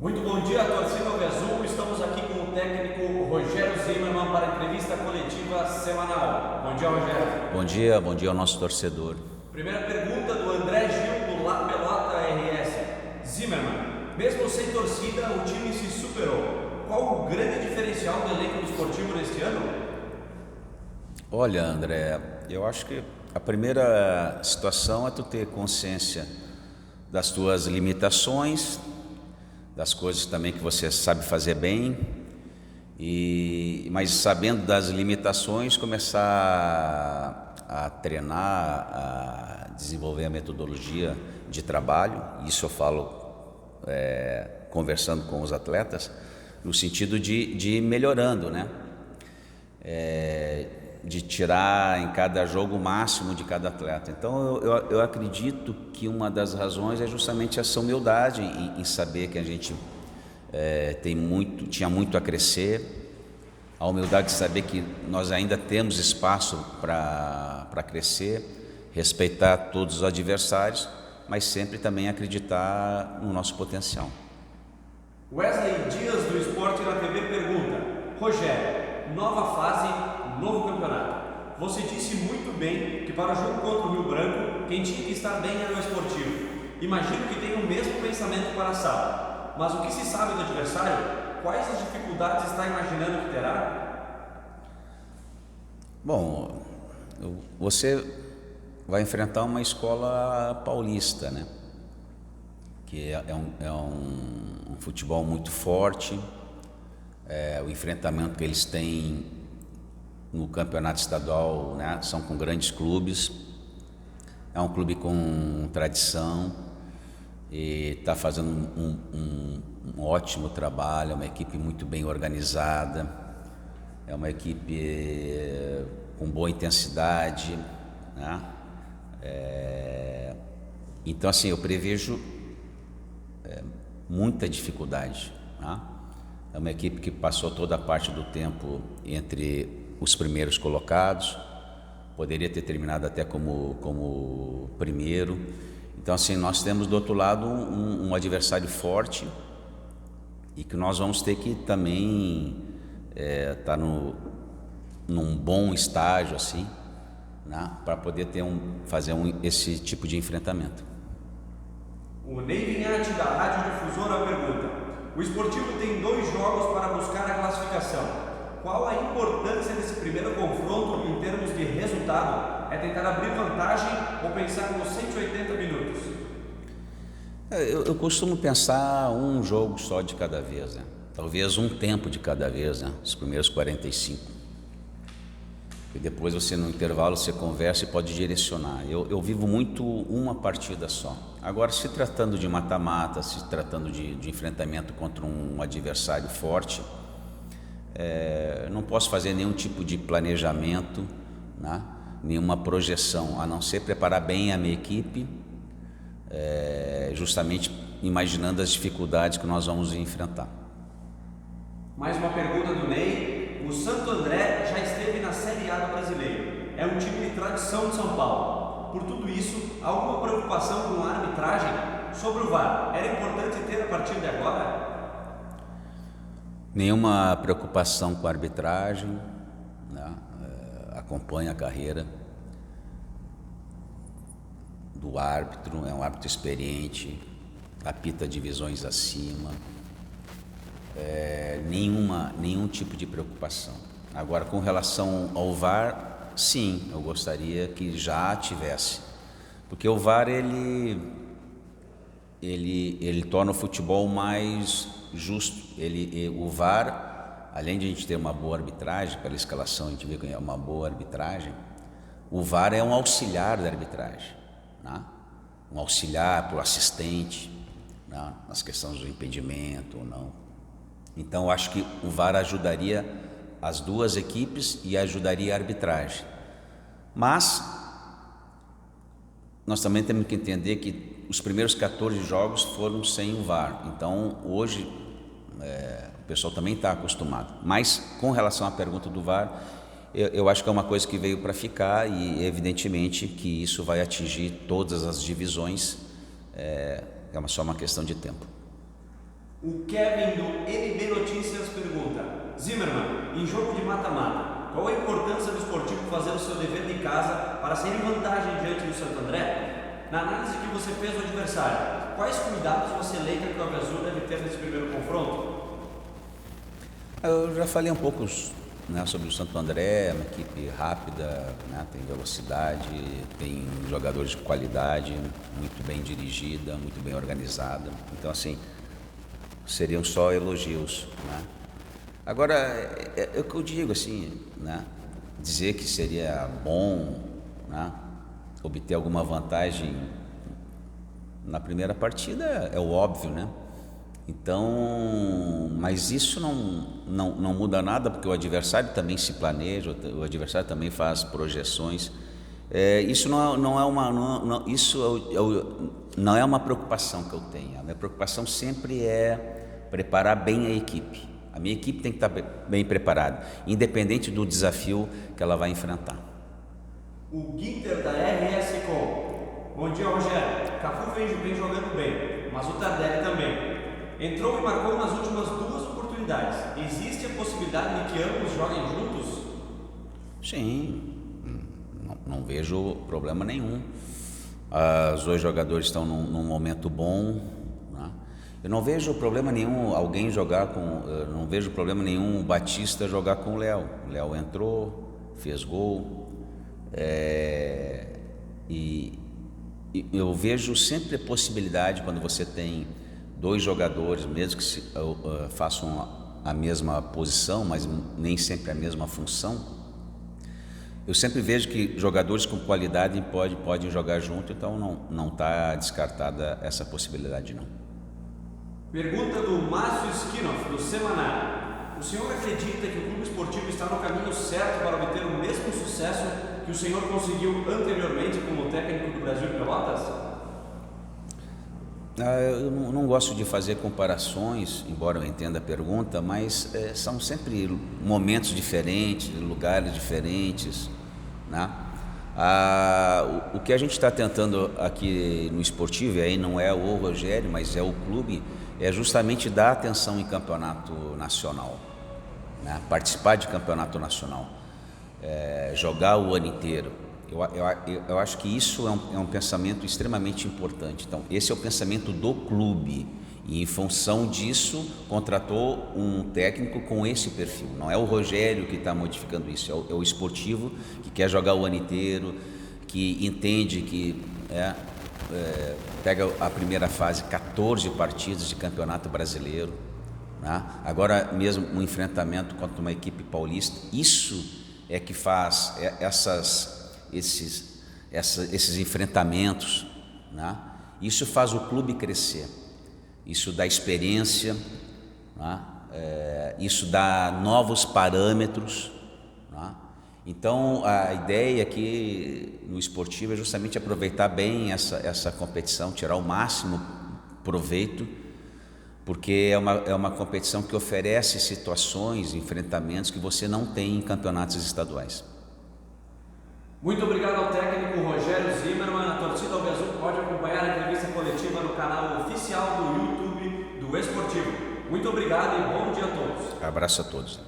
Muito bom dia, torcida Alviazul. Estamos aqui com o técnico Rogério Zimmermann para a entrevista coletiva semanal. Bom dia, Rogério. Bom dia ao nosso torcedor. Primeira pergunta do André Gil, do La Pelota RS. Zimmermann, mesmo sem torcida, o time se superou. Qual o grande diferencial do elenco do esportivo neste ano? Olha, André, eu acho que a primeira situação é tu ter consciência das tuas limitações, das coisas também que você sabe fazer bem, mas sabendo das limitações, começar a treinar, a desenvolver a metodologia de trabalho. Isso eu falo conversando com os atletas, no sentido de ir melhorando, né? De tirar em cada jogo o máximo de cada atleta. Então eu acredito que uma das razões é justamente essa humildade em saber que a gente tinha muito a crescer, a humildade de saber que nós ainda temos espaço para crescer, respeitar todos os adversários, mas sempre também acreditar no nosso potencial. Wesley Dias, do Esporte na TV, pergunta: Rogério, nova fase, novo campeonato. Você disse muito bem que para o jogo contra o Rio Branco, quem tinha que estar bem era o Esportivo. Imagino que tenha o mesmo pensamento para a sala. Mas o que se sabe do adversário? Quais as dificuldades está imaginando que terá? Bom, você vai enfrentar uma escola paulista, né? Que é um futebol muito forte. O enfrentamento que eles têm no campeonato estadual, né, são com grandes clubes. É um clube com tradição e está fazendo um ótimo trabalho. É uma equipe muito bem organizada, é uma equipe com boa intensidade, né? Então, assim, eu prevejo muita dificuldade, né? É uma equipe que passou toda a parte do tempo entre os primeiros colocados, poderia ter terminado até como primeiro. Então, assim, nós temos do outro lado um adversário forte e que nós vamos ter que também estar num bom estágio, assim, né, para poder fazer esse tipo de enfrentamento. O Ney Vinhati, da Rádio Difusora, pergunta: o Esportivo tem 2 jogos para buscar a classificação. Qual a importância desse primeiro confronto em termos de resultado? É tentar abrir vantagem ou pensar nos 180 minutos? Eu costumo pensar um jogo só de cada vez, né? Talvez um tempo de cada vez, né? Os primeiros 45. E depois você, no intervalo, você conversa e pode direcionar. Eu vivo muito uma partida só. Agora, se tratando de mata-mata, se tratando de enfrentamento contra um adversário forte, não posso fazer nenhum tipo de planejamento, né? Nenhuma projeção, a não ser preparar bem a minha equipe, justamente imaginando as dificuldades que nós vamos enfrentar. Mais uma pergunta do Ney. O Santo André já esteve na Série A do Brasileiro. É um time de tradição de São Paulo. Por tudo isso, há alguma preocupação com a arbitragem? Sobre o VAR, era importante ter a partir de agora? Nenhuma preocupação com a arbitragem, né? Acompanha a carreira do árbitro, é um árbitro experiente, apita divisões acima. Nenhum tipo de preocupação. Agora, com relação ao VAR, sim, eu gostaria que já tivesse, porque o VAR ele torna o futebol mais justo. O VAR, além de a gente ter uma boa arbitragem, pela escalação a gente vê que é uma boa arbitragem, o VAR é um auxiliar da arbitragem, né? Um auxiliar para o assistente, né? Nas questões do impedimento ou não. Então eu acho que o VAR ajudaria as duas equipes e ajudaria a arbitragem. Mas nós também temos que entender que os primeiros 14 jogos foram sem o VAR. Então hoje o pessoal também está acostumado. Mas com relação à pergunta do VAR, eu acho que é uma coisa que veio para ficar e evidentemente que isso vai atingir todas as divisões. É só uma questão de tempo. O Kevin do NB Notícias pergunta: Zimmermann, em jogo de mata-mata, qual a importância do esportivo fazer o seu dever de casa para sair em vantagem diante do Santo André? Na análise que você fez do adversário, quais cuidados você elenca que o Ave Azul deve ter nesse primeiro confronto? Eu já falei um pouco, né, sobre o Santo André, uma equipe rápida, né, tem velocidade, tem jogadores de qualidade, muito bem dirigida, muito bem organizada. Então, assim, seriam só elogios, né? Agora, é o que eu digo, assim, né, dizer que seria bom, né, obter alguma vantagem na primeira partida é o óbvio, né? Então, mas isso não muda nada, porque o adversário também se planeja, o adversário também faz projeções. Isso não é uma preocupação que eu tenho. A minha preocupação sempre é preparar bem a equipe. A minha equipe tem que estar bem preparada, independente do desafio que ela vai enfrentar. O Ginter da RS Com. Bom dia, Rogério. Cafu vem jogando bem, mas o Tardelli também. Entrou e marcou nas últimas 2 oportunidades. Existe a possibilidade de que ambos joguem juntos? Sim, não vejo problema nenhum. Os 2 jogadores estão num momento bom, né? Eu não vejo problema nenhum alguém jogar com... não vejo problema nenhum o Batista jogar com o Léo. O Léo entrou, fez gol. E eu vejo sempre a possibilidade, quando você tem 2 jogadores, mesmo que façam a mesma posição, mas nem sempre a mesma função, eu sempre vejo que jogadores com qualidade podem jogar junto, então não está descartada essa possibilidade, não. Pergunta do Márcio Skinoff, do Semanário. O senhor acredita que o clube esportivo está no caminho certo para obter o mesmo sucesso que o senhor conseguiu anteriormente como técnico do Brasil de Pelotas? Eu não gosto de fazer comparações, embora eu entenda a pergunta, mas são sempre momentos diferentes, lugares diferentes, né? O que a gente está tentando aqui no esportivo, e aí não é o Rogério, mas é o clube, é justamente dar atenção em campeonato nacional, né? Participar de campeonato nacional, jogar o ano inteiro. Eu acho que isso é um pensamento extremamente importante. Então, esse é o pensamento do clube, e em função disso contratou um técnico com esse perfil. Não é o Rogério que está modificando isso, é o esportivo que quer jogar o ano inteiro, que entende que pega a primeira fase, 14 partidas de campeonato brasileiro, né? Agora mesmo um enfrentamento contra uma equipe paulista, isso é que faz esses enfrentamentos, né? Isso faz o clube crescer, isso dá experiência, né? Isso dá novos parâmetros, né? Então a ideia aqui no esportivo é justamente aproveitar bem essa competição, tirar o máximo proveito, porque é uma competição que oferece situações, enfrentamentos que você não tem em campeonatos estaduais. Muito obrigado ao técnico Rogério Zimmermann. A torcida Ave Azul pode acompanhar a entrevista coletiva no canal oficial do YouTube do Esportivo. Muito obrigado e bom dia a todos. Abraço a todos.